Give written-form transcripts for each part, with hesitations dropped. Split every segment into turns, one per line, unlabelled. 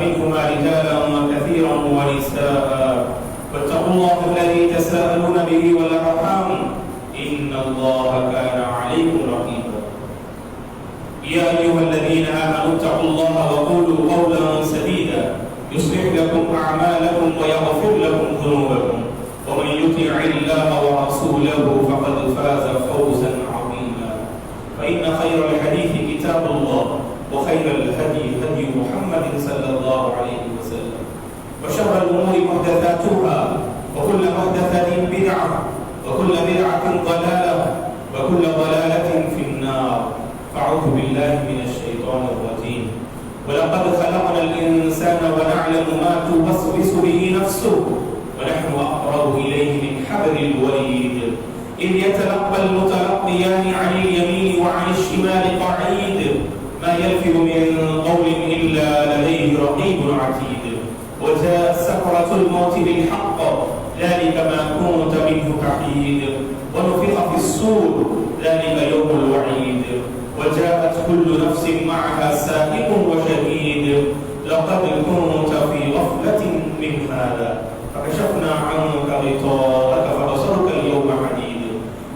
منهما رجالا كثيرا ونساء واتقوا الله الذي تساءلون به والأرحام إن الله كان عليكم رقيبا يا أيها الذين آمنوا اتقوا الله وقولوا قولا سديدا يصلح لكم أعمالكم ويغفر لكم ذنوبكم ومن يطع الله ورسوله فقد فاز فوزا عظيما فإن خير الحديث كتاب الله وخير الهدي هدي محمد صلى الله عليه وسلم وشر الأمور محدثاتها وكل محدثة بدعة وكل بدعة ضلالة وكل ضلالة في النار فأعوذ بالله من الشيطان الرجيم ولقد خلقنا الإنسان ونعلم ما توسوس به نفسه ونحن أقرب إليه من حبل الوريد إذ يتلقى المتلقيان عن اليمين وعن الشمال قعيد ما يلفظ من قول إلا لديه رقيب عتيد وجاءت سكرة الموت بالحق ذلك ما كنت منه تحيد ونفخ في الصور ذلك يوم الوعيد وجاءت كل نفس معها سائق وشهيد لقد كنت في غفلة من هذا فكشفنا عنك غطاءك فبصرك اليوم حديد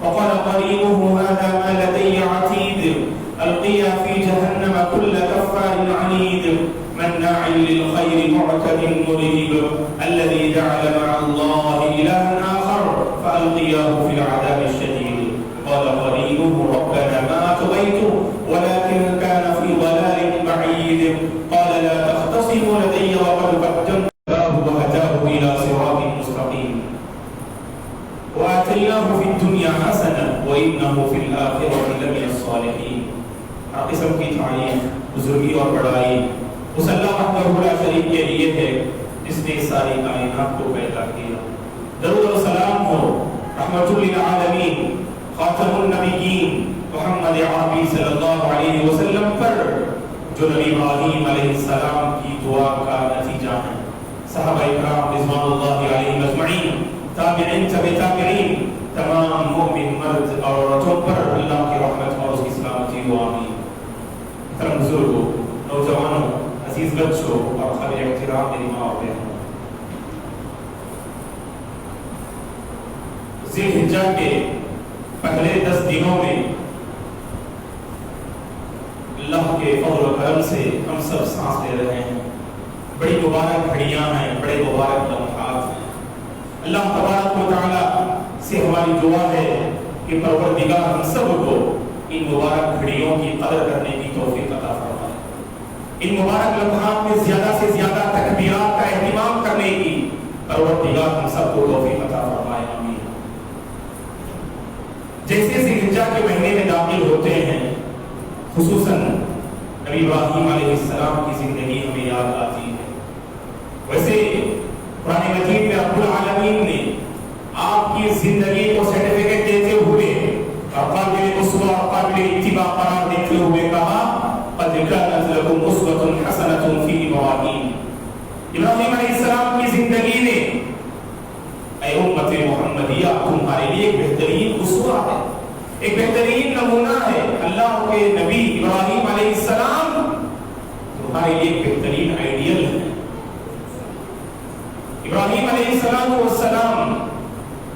وقال قرينه هذا ما لدي عتيد ألقيا في جهنم كل كفار عنيد مناع للخير معتد مريب الذي جعل مع الله إلها آخر فألقياه في العذاب الشديد قال قرينه ربنا ما أطغيته ولكن كان في ضلال بعيد قال لا تختصموا لدي وقد قدمت له وهداه إلى صراط مستقيم وآتيناه في الدنيا حسنة وإنه في الآخرة لمن الصالحين قسم کی تعریف بزرگی اور بڑائی اس اللہ وحدہ لا شریک کے لیے ہے جس نے ساری کائنات کو پیدا کیا درود و سلام ہو رحمت للعالمین خاتم النبیین محمد عربی صلی اللہ علیہ وسلم پر جو نبی ابراہیم علیہ السلام کی دعا کا نتیجہ ہے صحابہ اکرام رضوان اللہ علیہم اجمعین تابعین تبع تابعین تمام مومن مرد اور عورتوں پر اللہ کی رحمت اور اس کی سلامتی ہو آمین محترم بزرگوں نوجوانوں عزیز بچوں اور قابل احترام میری ماں اور بہنوں ذی الحجہ کے پہلے 10 دنوں میں اللہ کے فضل و کرم سے ہم سب سانس لے رہے ہیں بڑی مبارک گھڑیاں ہیں بڑے مبارک لمحات ہیں اللہ تبارک و تعالی سے ہماری دعا ہے کہ پروردگار ہم سب کو ان مبارک گھڑیوں کی قدر کرنے کی توفیق عطا فرمائے ان مبارک لمحات میں زیادہ سے زیادہ تکبیرات کا اہتمام کرنے کی پروردگار ہم سب کو توفیق عطا فرمائے آمین جیسے ذی الحجہ کے مہینے میں داخل ہوتے ہیں خصوصاً نبی ابراہیم علیہ السلام کی زندگی ہمیں یاد آتی ہے ویسے قرآن مجید میں رب العالمین نے آپ کی زندگی کو سرٹیفکیٹ دیتے ہوئے قابل اسوہ قابل اتباع قرار دیتے ہوئے کہا قد كانت لكم اسوة حسنة في ابراہیم ابراہیم علیہ السلام کی زندگی نے اے امت محمدیہ تمہارے لیے ایک بہترین اسوہ ہے ایک بہترین نمونہ ہے اللہ کے نبی ابراہیم علیہ السلام تمہارے لیے ایک بہترین آئیڈیل ہے ابراہیم علیہ السلام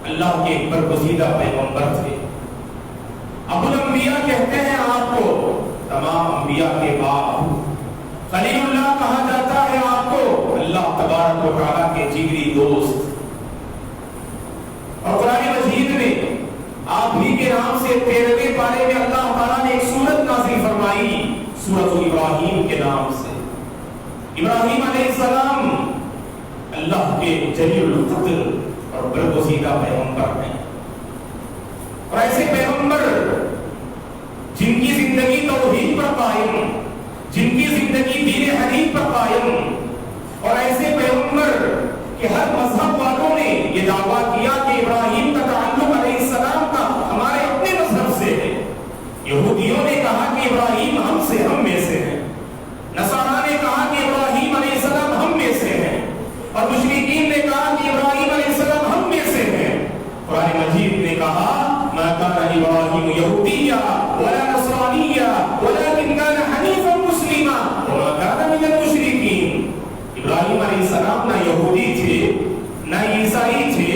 اللہ کے ایک برگزیدہ پیغمبر تھے ابو الانبیاء کہتے ہیں آپ کو تمام انبیاء کے باپ خلیل اللہ کہا جاتا ہے آپ کو اللہ تبارک و تعالیٰ کے جگری دوست اور قرآن مجید میں آپ ہی کے نام سے 13ویں پارے میں اللہ تعالیٰ نے ایک سورت نازل فرمائی سورۃ ابراہیم کے نام سے ابراہیم علیہ السلام اللہ کے جلیل القدر اور برگزیدہ پیغمبر ہیں اور ایسے پیغمبر جن کی زندگی توحید پر قائم جن کی زندگی دین حنیف پر قائم اور ایسے پیغمبر کہ ہر مذہب والوں نے یہ دعویٰ کیا کہ ابراہیم کا تعلق علیہ السلام کا ہمارے اپنے مذہب سے ہے یہودیوں نے کہا کہ ابراہیم ہم میں سے ہیں نصارہ نے کہا کہ ابراہیم علیہ السلام ہم میں سے ہیں اور مشرکین نے کہا کہ ابراہیم علیہ السلام ہم میں سے ہیں قرآن مجید نے کہا ما كان ابراہیم یہودیا ولا نصرانیا ولكن كان حنیفا مسلما وما كان من المشرکین نہ عیسائی تھے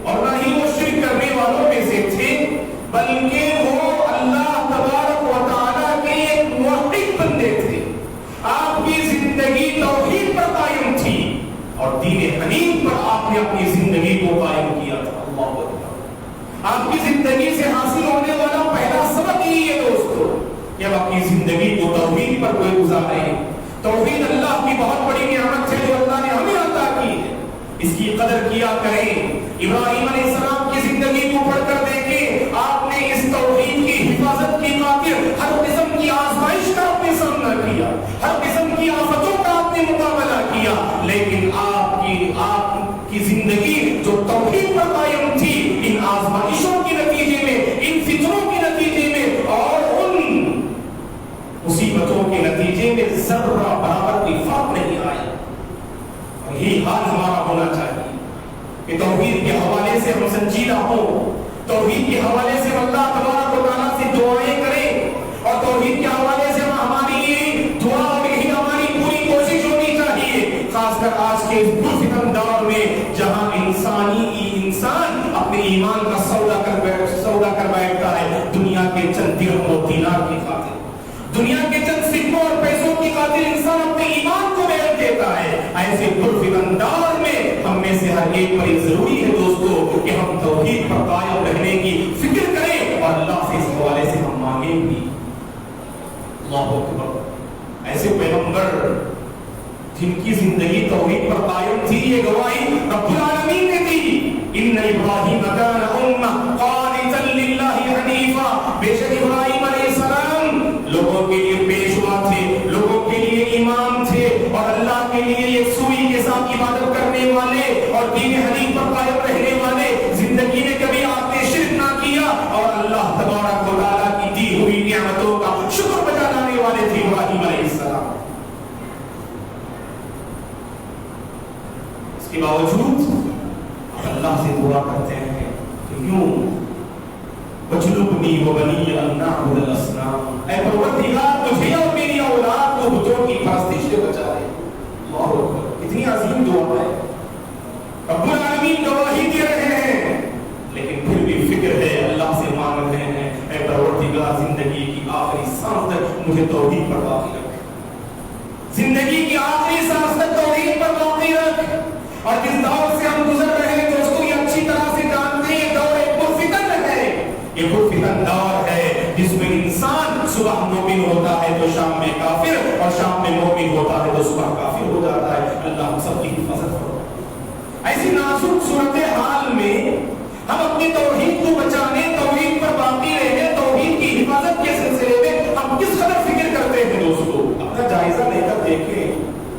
اور نہ ہی وہ شرک کرنے والوں میں سے تھے، بلکہ وہ اللہ تبارک و تعالیٰ کے ایک موحد بندے تھے۔ آپ کی زندگی توحید پر قائم تھی اور دین حنیف پر آپ نے اپنی زندگی کو قائم کیا تھا۔ اللہ اکبر۔ آپ کی زندگی سے حاصل ہونے والا پہلا سبق یہی ہے دوستو کہ اب اپنی زندگی کو توحید پر کوئی گزارے۔ توحید اللہ کی بہت بڑی نعمت ہے جو اللہ نے ہمیں عطا کی ہے، اس کی قدر کیا کریں۔ ابراہیم علیہ السلام کی زندگی کو پڑھ کر دیکھیں، آپ نے اس توحید کی حفاظت کی خاطر ہر قسم کی آزمائش کا آپ نے سامنا کیا، ہر قسم کی آفتوں کا آپ نے مقابلہ کیا، لیکن آپ کی زندگی جو توحید پر قائم تھی، ان آزمائشوں کے نتیجے میں، ان فتنوں کے نتیجے میں اور ان مصیبتوں کے نتیجے میں ذرہ برابر کوئی فرق نہیں آیا۔ یہی حال ہمارا ہونا چاہیے کہ توحید کے حوالے سے ہم سنجیدہ ہوں، توحید کے حوالے سے اللہ تبارک و تعالیٰ سے دعائیں کریں، اور توحید کے حوالے سے ہماری یہ دعا اور یہی ہماری پوری کوشش ہونی چاہیے، خاص کر آج کے اس پرفتن دور میں جہاں انسان اپنے ایمان کا سودا کر بیٹھتا ہے دنیا کے چند درہم و دینار کی خاطر، دنیا کے چند سکوں اور پیسوں کی خاطر انسان اپنے ایمان کو بیچ دیتا ہے۔ ایسے پرفتن دور میں ہم میں سے ہر ایک پر ضروری ہے دوستو کہ ہم توحید پر قائم رہنے کی فکر کریں اور اللہ سے اس حوالے سے ہم مانگیں بھی۔ اللہ اکبر۔ ایسے پیغمبر جن کی زندگی توحید پر قائم تھی، یہ گواہی رب العالمین نے دی، ان ابراہیم کان امہ قانتا للہ حنیفا، بے شک ابراہیم علیہ السلام لوگوں کے لیے پیشوا تھے، لوگوں کے لیے امام تھے، اور اللہ کے لیے ایک سوئی کے ساتھ عبادت کرنے والے اور دین حنیف پر قائم رہنے والے، زندگی میں کبھی آپ نے شرک نہ کیا اور اللہ تبارک و تعالیٰ کی دی ہوئی نعمتوں کا شکر بجا لانے والے تھے ابراہیم علیہ السلام۔ اس کے باوجود اللہ سے دعا کرتے ہیں کہ یوں وجنبنی وبنی ان نعبد الاصنام، اے پروردگار مجھے اور میری اولاد کو بتوں کی پرستش سے بچا لے۔ اللہ اکبر، اتنی عظیم دعا ہے، رب العالمین گواہی دے رہے ہیں، لیکن پھر بھی فکر ہے، اللہ سے مانگ رہے ہیں اے پروردگار زندگی کی آخری سانس تک مجھے توحید پر باقی رکھ، زندگی کی آخری سانس تک توحید پر باقی رکھ۔ اور جس دور سے ہم گزر رہے ہیں دوستو، یہ اچھی طرح سے جانتے ہیں، یہ دور ایک پرفتن ہے، یہ پرفتن دور ہے جس میں انسان صبح مومن ہوتا ہے تو شام میں کافر، اور شام میں مومن ہوتا ہے تو صبح کافر ہو جاتا ہے۔ اللہ ہم سب کی حفاظت کرے۔ ایسی نازک صورتحال میں ہم اپنی توحید کو بچانے، توحید پر باقی رہنے، توحید کی حفاظت کے سلسلے میں ہم کس قدر فکر کرتے ہیں دوستو؟ اپنا جائزہ لے کر دیکھیں،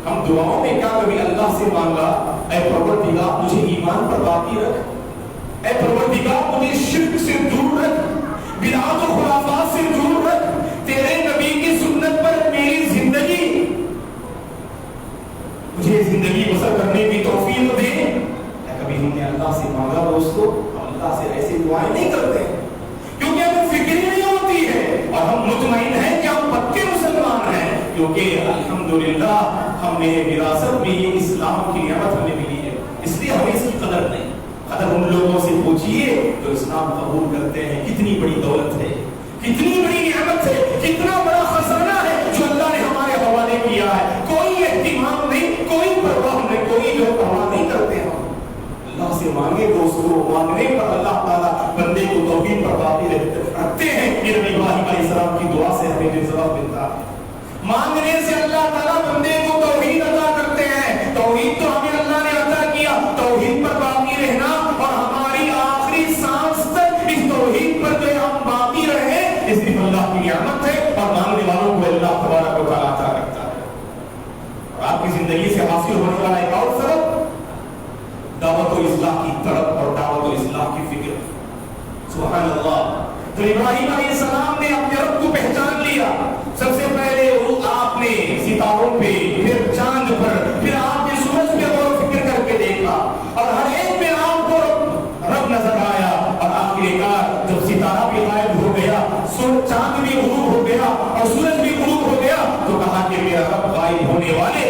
ہم دعاؤں میں کیا کبھی اللہ سے مانگا اے پروردگار مجھے ایمان پر باقی رکھ، اے پروردگار مجھے شرک سے دور رکھ، بدعات و خرافات سے دور رکھ، تیرے نبی کی سنت پر میری زندگی، مجھے زندگی بسر کرنے کی توفیق دے؟ کبھی ہم نے اللہ سے مانگا دوستو؟ ہم اللہ سے ایسی دعائیں نہیں کرتے کیونکہ ہمیں فکر ہی نہیں ہوتی ہے، اور ہم مطمئن ہیں کہ ہم پکے مسلمان ہیں، کیونکہ الحمدللہ ہم نے وراثت میں یہ اسلام کی نعمت ہمیں ملی ہے، اس لیے ہمیں اس کی قدر نہیں۔ اگر ان لوگوں سے پوچھئے جو اسلام قبول کرتے ہیں، کتنی بڑی دولت ہے، کتنی بڑی نعمت ہے، کتنا بڑا خزانہ ہے جو اللہ نے ہمارے حوالے کیا ہے، کوئی اہتمام نہیں، کوئی پرواہ نہیں، کوئی جو پرواہ نہیں کرتے ہیں۔ اللہ سے مانگے دوستو، مانگنے پر اللہ تعالیٰ بندے کو توحید پر باقی رکھتے ہیں۔ یہ نبی ابراہیم علیہ السلام کی دعا سے ہمیں جواب ملتا ہے، مانگنے سے اللہ تعالیٰ بندے کو توحید عطا کرتے ہیں۔ توحید تو ہمیں اللہ نے عطا کیا، توحید پر باقی رہنا اور ہماری آخری سانس تک اس توحید پر جو ہم باقی رہے، اس صرف اللہ کی نعمت ہے، اور مانگنے والوں کو اللہ تبارک و تعالیٰ عطا کرتا ہے۔ اور آپ کی زندگی سے حاصل ہونے والا ایک اور سبب دعوت و اصلاح کی طرف اور دعوت و اصلاح کی فکر۔ سبحان اللہ۔ تو ابراہیم علیہ السلام نے اپنے رب کو پہچان لیا، سب سے پہلے آپ نے ستاروں پہ، پھر چاند پر، پھر آپ نے سورج پہ غور و فکر کر کے دیکھا، اور ہر ایک میں آپ کو رب نظر آیا، اور آخرکار جب ستارہ بھی غائب ہو گیا، چاند بھی غروب ہو گیا اور سورج بھی غروب ہو گیا، تو کہا کہ میرا رب غائب ہونے والے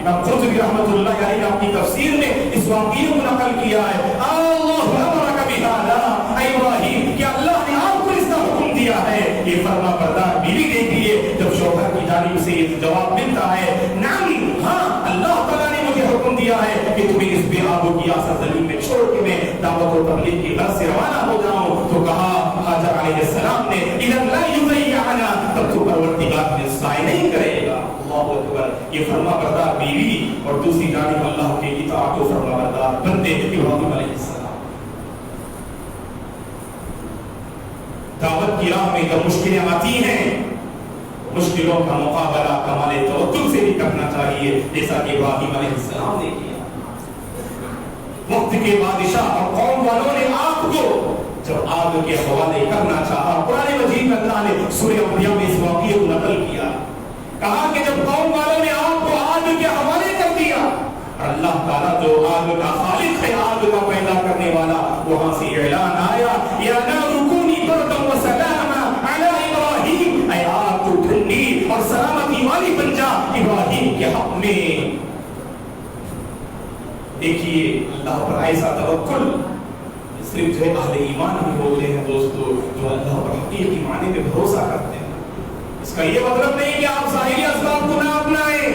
امام قرطبی رحمۃ اللہ علیہ نے اپنی تفسیر میں اس واقعے کو نقل کیا ہے، اللہ امرک بہذا اے ابراہیم، کہ اللہ نے آپ کو اس کا حکم دیا ہے۔ یہ فرما بردار بیوی دیکھیے جب شوہر کی جانب سے یہ جواب ملتا ہے، نعم، ہاں اللہ تعالیٰ نے مجھے حکم دیا ہے کہ تمہیں اس بے آب و گیا سرزمین میں چھوڑ کے میں دعوت و تبلیغ کی غرض سے روانہ ہو جاؤں، تو کہا ہاجر علیہ السلام نے اذا لا یضیعنا، تب تو پروردگار نے ضائع نہیں کرے گا۔ اللہ اکبر، یہ فرما بردار بیوی اور دوسری جانب اللہ کے اطاعت و فرما بردار بندے ابراہیم علیہ السلام۔ دعوت کی راہ میں جب مشکلیں آتی ہیں، مشکلوں کا مقابلہ کمال توکل سے بھی کرنا چاہیے، جیسا کہ ابراہیم علیہ السلام نے کیا۔ وقت کے بادشاہ اور قوم والوں نے آپ کو جب آگ کے حوالے کرنا چاہا، قرآن مجید میں اللہ نے سورہ انبیاء میں اس واقعے کو نقل کیا، کہا کہ جب قوم والوں نے آپ کو آگ کے حوالے کر دیا، اور اللہ تعالیٰ جو آگ کا خالق ہے، آگ کا پیدا کرنے والا، وہاں سے اعلان آیا، یا نار کونی بردا وسلاما علی ابراہیم، اے آگ تو ٹھنڈی اور سلامتی والی بن جا ابراہیم کے حق میں۔ دیکھیے اللہ پر ایسا توکل صرف جو اہل ایمان ہی ہوتے ہیں دوستو، جو اللہ پر حقیقی معنی میں بھروسہ کرتے ہیں۔ اس کا یہ مطلب نہیں کہ آپ ظاہری اسباب کو نہ اپنائیں۔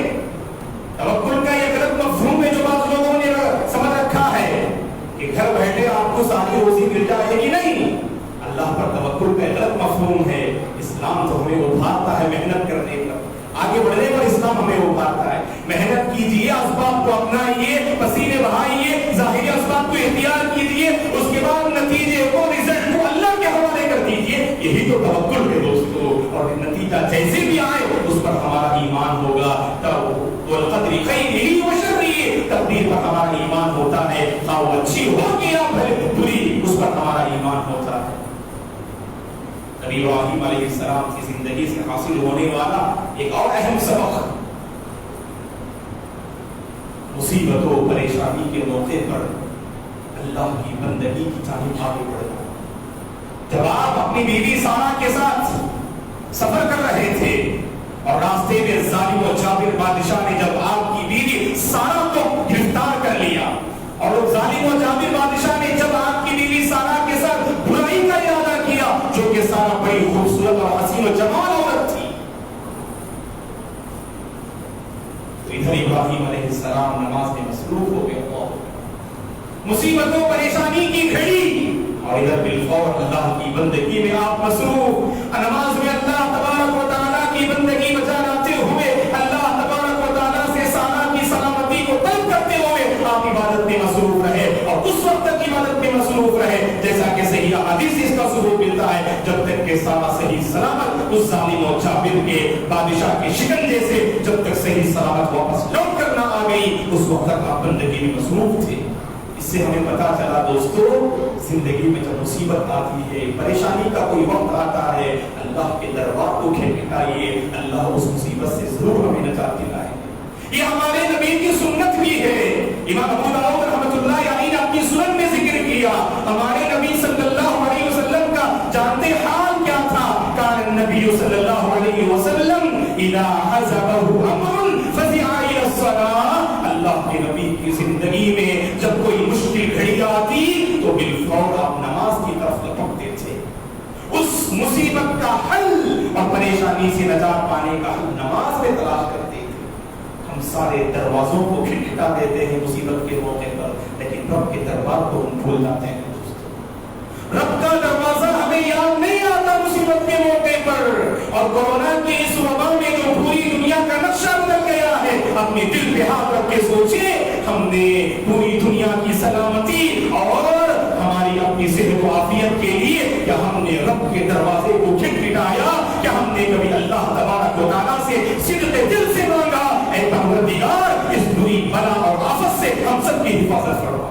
توکل کا یہ غلط مفہوم ہے جو بعض لوگوں نے سمجھ رکھا ہے کہ گھر بیٹھے آپ کو ساری روزی مل جائے گی، نہیں، اللہ پر توکل کا غلط مفہوم ہے۔ اسلام تو ہمیں ابھارتا ہے محنت کرنے پر، آگے بڑھنے پر اسلام ہمیں ابھارتا ہے۔ محنت کیجئے، اسباب کو اپنائیے، پسینے بہائیے، ظاہری اسباب کو اختیار کیجئے، اس کے بعد نتیجے کو، رزلٹ کو اللہ کے حوالے کر دیجئے۔ یہی تو توکل ہے دوستو، اور نتیجہ جیسے بھی آئے اس پر ہمارا ایمان ہوگا۔ تب والقدر خیرہ وشرہ، تقدیر پر ہمارا ایمان ہوتا ہے، خواہ وہ اچھی ہو یا بری، اس پر ہمارا ایمان ہوتا ہے۔ نبی ابراہیم علیہ السلام کی زندگی سے حاصل ہونے والا ایک اور اہم سبق، مصیبتوں پریشانی کے موقع پر اللہ کی بندگی کی جانب آگے بڑھنا۔ جب آپ اپنی بیوی سارہ کے ساتھ سفر کر رہے تھے اور راستے میں ظالم و جابر بادشاہ نے جب آپ کی بیوی سارہ کو گرفتار کر لیا، اور ظالم و جابر بادشاہ نے جب آپ کی بیوی سارہ کے ساتھ برائی کا ارادہ کیا، جو کہ سارہ بڑی خوبصورت اور حسین و جمال عورت تھی، تو ادھر ابراہیم علیہ السلام نماز میں مصروف ہو گئے، مصیبتوں پریشانی کی گھڑی، اور ادھر بالفور اللہ کی بندگی میں آپ مصروف۔ نماز میں اللہ تبارک و تعالیٰ کی بندگی بجا لاتے ہوئے، اللہ تبارک و تعالیٰ سے سارہ کی سلامتی کو طلب کرتے ہوئے آپ عبادت میں مصروف رہے، اور اس وقت تک عبادت میں مصروف رہے جیسا کہ صحیح حدیث سے اس کا ثبوت ملتا ہے، جب تک کہ سارہ صحیح سلامت اس ظالم و جابر کے بادشاہ کے شکنجے سے جب تک صحیح سلامت واپس لوٹ کر نہ آ گئی، اس وقت تک آپ بندگی میں مصروف تھے۔ اس سے ہمیں پتا چلا دوستو، زندگی میں جب مصیبت آتی ہے، پریشانی کا کوئی وقت آتا ہے، اللہ کے دربار کو کھٹکھٹائیے، اللہ اس مصیبت سے ضرور ہمیں نجات دلائے۔ یہ ہمارے نبی کی سنت بھی ہے۔ امام ابو داؤد رحمۃ اللہ علیہ نے اپنی سنن میں ذکر کیا، ہمارے نبی صلی اللہ علیہ وسلم کا جانتے حال کیا تھا، کان النبی صلی اللہ علیہ وسلم اذا حزبه امر فزع الى الصلاۃ، اللہ کے نبی کی زندگی میں جب کوئی مشکل گھڑی آتی تو بالفور آپ نماز کی طرف لپکتے تھے۔ اس مصیبت کا حل اور پریشانی سے نجات پانے کا حل نماز میں تلاش کرتے تھے۔ ہم سارے دروازوں کو کھٹکھٹا دیتے ہیں مصیبت کے موقع پر، لیکن رب کے دربار کو ہم بھول جاتے ہیں۔ رب کا دروازہ ہمیں یاد نہیں آتا مصیبت کے موقع پر، اور کورونا کی اس وبا میں جو پوری دنیا کا نقشہ بدل گیا ہے، اپنے دل پہ ہاتھ رکھ کے سوچیں، ہم نے پوری دنیا کی سلامتی اور ہماری اپنی صحت و عافیت کے لیے کیا ہم نے رب کے دروازے کو کھٹکھٹایا؟ کیا ہم نے کبھی اللہ تبارک و تعالیٰ سے صدق دل سے مانگا، اے پروردگار اس بری بلا اور آفت سے ہم سب کی حفاظت فرما؟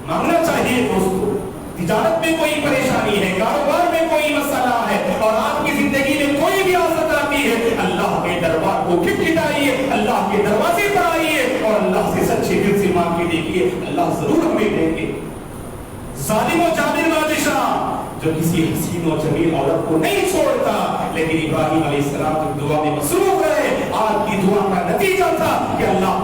مانگنا چاہیے دوستو۔ تجارت میں کوئی پریشانی ہے، کاروبار میں کوئی مسئلہ ہے، اور آپ کی زندگی میں کوئی بھی آفت آتی ہے، اللہ کے دربار کو کھٹکھٹائیے، اللہ کے دروازے پر آئیے، اور اللہ سے سچے دل سے مانگ کے دیکھیے، اللہ ضرور ہمیں دیں گے۔ ظالم و جابر بادشاہ جو کسی حسین و جمیل عورت کو نہیں چھوڑتا، لیکن ابراہیم علیہ السلام کی دعا میں مصروف رہے، آپ کی دعا کا نتیجہ تھا کہ اللہ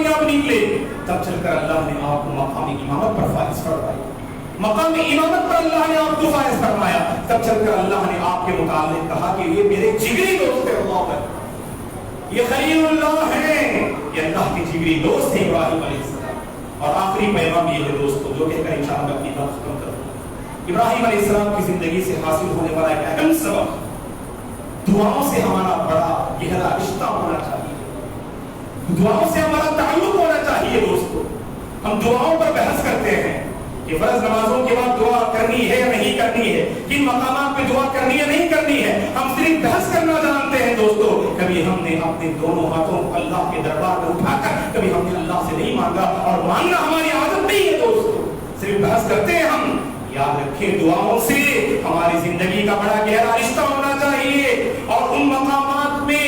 کامیاب نکلے، تب چل کر اللہ نے آپ کو مقام امامت پر فائز فرمایا، مقام امامت پر اللہ نے آپ کو فائز فرمایا، تب چل کر اللہ نے آپ کے متعلق کہا کہ یہ میرے جگری دوست ہے، اللہ ہے، یہ خلیل اللہ ہے، یہ اللہ کے جگری دوست ہے ابراہیم علیہ السلام۔ اور آخری پیغام یہ ہے دوستو، جو کہہ کر انشاءاللہ اپنی بات ختم کروں، ابراہیم علیہ السلام کی زندگی سے حاصل ہونے والا ایک اہم سبق، دعاؤں سے ہمارا بڑا گہرا رشتہ ہونا چاہیے، دعاؤں سے ہمارا تعلق ہونا چاہیے دوستو۔ ہم دعاؤں پر بحث کرتے ہیں کہ فرض نمازوں کے بعد دعا کرنی ہے یا نہیں کرنی ہے، کن مقامات پہ دعا کرنی ہے نہیں کرنی ہے، ہم صرف بحث کرنا جانتے ہیں دوستو۔ کبھی ہم نے اپنے دونوں ہاتھوں کو اللہ کے دربار میں اٹھا کر کبھی ہم نے اللہ سے نہیں مانگا، اور مانگنا ہماری عادت نہیں ہے دوستو، صرف بحث کرتے ہیں ہم۔ یاد رکھیں دعاؤں سے ہماری زندگی کا بڑا گہرا رشتہ ہونا چاہیے، اور ان مقامات میں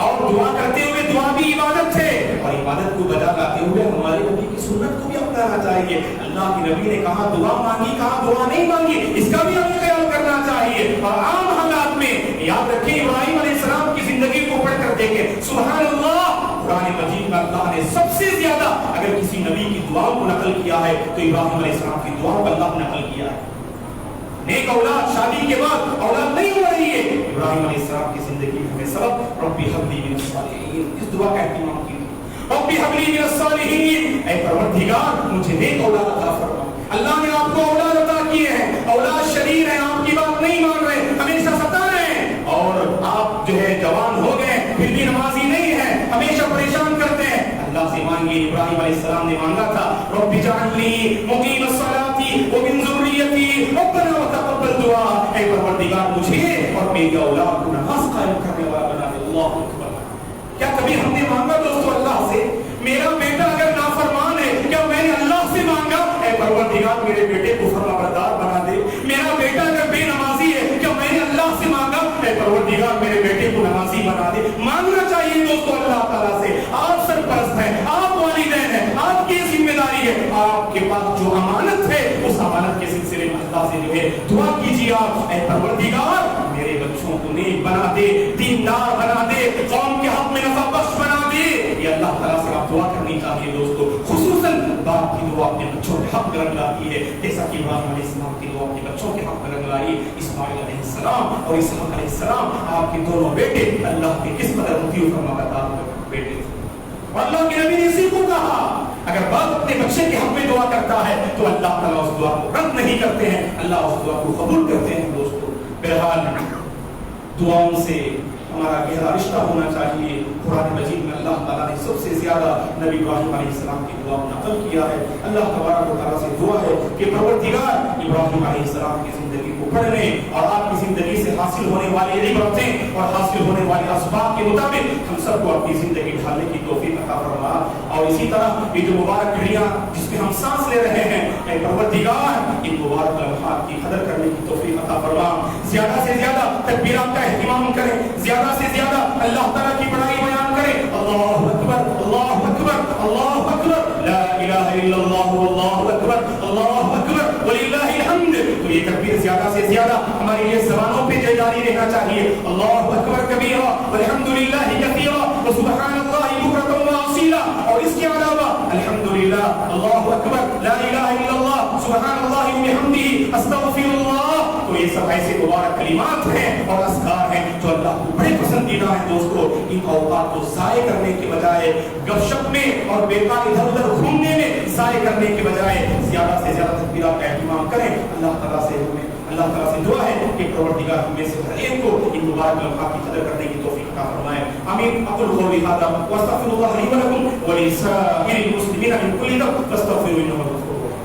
اور دعا کرتے ہوئے دعا بھی عبادت ہے، اور عبادت کو بجا لاتے ہوئے ہمارے نبی کی سنت کو بھی اپنانا چاہیے۔ اللہ کے نبی نے کہا دعا مانگی، کہا دعا نہیں مانگی، اس کا بھی ہمیں خیال کرنا چاہیے۔ اور عام حالات میں یاد رکھیں ابراہیم علیہ السلام کی زندگی کو پڑھ کر دیکھیں، سبحان اللہ، قرآن مجید میں اللہ نے سب سے زیادہ اگر کسی نبی کی دعاؤں کو نقل کیا ہے تو ابراہیم علیہ السلام کی دعاؤں کو اللہ نے نقل کیا ہے۔ نیک اولاد، شادی کے بعد اولاد نہیں ہو رہی ہے، ابراہیم علیہ السلام کی زندگی میں ہمیں سبق ربی حب لی من الصالحین، اس دعا کا اہتمام کیجیے، ربی حب لی من الصالحین، اے پروردگار مجھے نیک اولاد عطا فرما۔ اللہ نے آپ کو اولاد عطا کیے ہیں، اولاد شریر ہے، آپ کی بات نہیں مان رہے، ہمیشہ ستا رہے ہیں، اور آپ جو ہے جوان ہو گئے پھر بھی نمازی نہیں ہے، ہمیشہ پریشان کرتے ہیں۔ اللہ سے مانگیے، ابراہیم علیہ السلام نے مانگا تھا رب اجعلنی مقیم الصلاۃ ومن ذریتی ربنا وتقبل دعا، اے پروردگار مجھے اور میری اولاد کو نماز قائم کرنے والا بنا دے۔ اللہ اکبر۔ کیا کبھی ہم نے مانگا دوستو اللہ سے میرا بیٹا اگر نافرمان ہے، کیا میں نے اللہ سے مانگا اے پروردگار میرے بیٹے کو فرما بردار بنا دے؟ میرا بیٹا اگر بے نمازی ہے، کیا میں نے اللہ سے مانگا اے پروردگار میرے بیٹے کو نمازی بنا دے؟ مانگنا چاہیے دوستو اللہ تعالیٰ سے۔ آپ سرپرست ہیں، آپ والدین ہیں، آپ کی ذمہ داری ہے، آپ کے پاس جو امانت ہے اس امانت کے سلسلے میں اللہ سے جو ہے دعا کیجیے آپ، اے پروردگار میرے بچوں کو نیک بنا دے، دیندار بنا دے، قوم کے حق میں نفع بخش بنا دے۔ یہ اللہ تعالیٰ سے آپ دعا کرنی چاہیے دوستو، خصوصاً باپ کی دعا اپنے بچوں کے حق میں رنگ لاتی ہے، جیسا کہ ابراہیم علیہ السلام کی دعا اپنے بچوں کے حق میں رنگ لائی۔ اسماعیل علیہ السلام اور اسحاق علیہ السلام آپ کے دونوں بیٹے اللہ کے قسمت رضی فرما بردار بیٹے تھے، اور اللہ کے نبی نے اسی کو کہا اگر باپ اپنے بچے کے حق میں دعا کرتا ہے تو اللہ تعالیٰ اس دعا کو رد نہیں کرتے ہیں، اللہ اس دعا کو قبول کرتے ہیں دوستو۔ بہرحال دعاؤں سے ہمارا گہرا رشتہ ہونا چاہیے۔ قرآن مجید میں اللہ تعالیٰ نے سب سے زیادہ نبی ابراہیم علیہ السلام کی دعا نقل کیا ہے۔ اللہ تبارک و تعالیٰ سے دعا ہے کہ پروردگار ابراہیم علیہ السلام کی زندگی کو پڑھنے اور آپ کی زندگی سے حاصل ہونے والی عبرتیں اور حاصل ہونے والے اسباب کے مطابق ہم سب کو اپنی زندگی ڈھالنے کی توفیق عطا فرما، اور اسی طرح یہ جو مبارک گھڑیاں جس میں ہم سانس لے رہے ہیں اے پروردگار ان مبارک لمحات کی قدر کرنے کی توفیق عطا فرما۔ زیادہ سے زیادہ تکبیرات کا اہتمام کریں، زیادہ سے زیادہ اللہ تعالیٰ کی بڑائی بیان کریں، اللہ اکبر اللہ اکبر اللہ اکبر، لا الہ الا اللہ واللہ اکبر اللہ اکبر وللہ الحمد۔ تو یہ تکبیر زیادہ سے زیادہ ہماری یہ زبانوں پہ جاری رہنا چاہیے، اللہ اکبر کبیرہ والحمدللہ کثیرہ وسبحان اللہ بکرۃ واصیلا، اور اس کے علاوہ الحمدللہ اللہ اکبر لا الہ الا اللہ سبحان اللہ وبحمدہ استغفر اللہ۔ تو یہ سب ایسے مبارک کلمات ہیں اور اذکار ہیں جو اللہ کو بڑے پسندیدہ ہیں دوستو۔ ان اوقات کو ضائع کرنے کے بجائے گپ شپ میں اور بیکار ادھر ادھر گھومنے میں ضائع کرنے کے بجائے زیادہ سے زیادہ تکبیرات کا اہتمام کریں۔ اللہ تعالیٰ سے دعا ہے کہ پروردگار ہمیں سے ہر ایک کو ان مبارک لمحات کی قدر کرنے کی توفیق عطا فرمائے، آمین۔ اقول قولی ھذا واستغفر الله لي ولكم ولسائر المسلمين من كل ذنب فاستغفروه انه هو الغفور الرحيم۔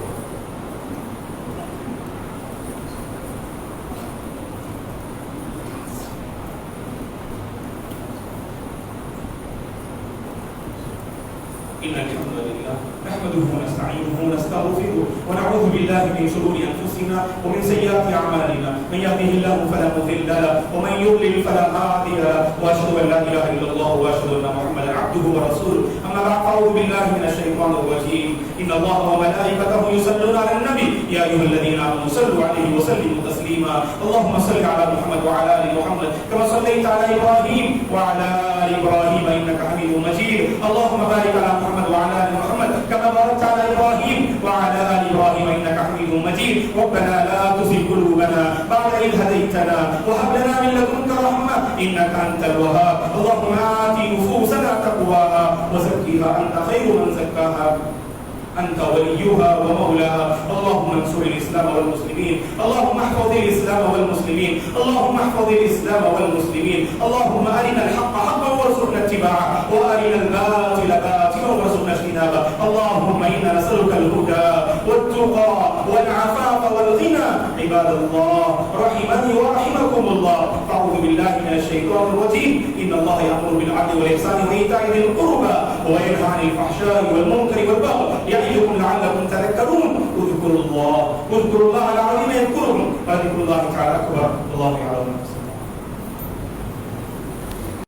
إن الحمد لله نحمده ونستعينه ونستغفره ونعوذ بالله من شرور أنفسنا ومن سيئات أعمالنا، من يهده الله فلا مضل له ومن يضلل فلا هادي له، وأشهد أن لا إله إلا الله وأشهد أن محمدا عبده ورسوله، أما بعد أعوذ بالله من الشيطان الرجيم، إن الله وملائكته يصلون على النبي يا أيها الذين آمنوا صلوا عليه وسلموا تسليما، اللهم صل على محمد وعلى آل محمد كما صليت على إبراهيم وعلى آل إبراهيم إنك حميد مجيد. اللهم بارك على محمد وعلى آل محمد كما باركت على إبراهيم وعلى آل إبراهيم إنك حميد مجيد. ربنا لا تزغ قلوبنا بعد إذ هديتنا وهب لنا من لدنك رحمة إنك أنت الوهاب. اللهم آت نفوسنا تقواها وزكها أنت خير من زكاها أنت وليها ومولاها. اللهم انصر الإسلام والمسلمين. اللهم احفظ الإسلام والمسلمين. اللهم احفظ الإسلام والمسلمين. اللهم أرنا الحق حقا وارزقنا اتباعه وأرنا الباطل باطلا وارزقنا اجتنابه. اللهم إنا نسألك الهدى والتقى والعفاف والغنى. عباد الله رحمني ورحمكم الله، أعوذ بالله من الشيطان الرجيم. إن الله يأمر بالعدل والإحسان وإيتاء ذي القربى وينهى عن الفحشاء والمنكر والبغي يعظكم لعلكم تذكرون. اذكروا الله العظيم يذكركم وذكر الله تعالى أكبر. الله يعلم.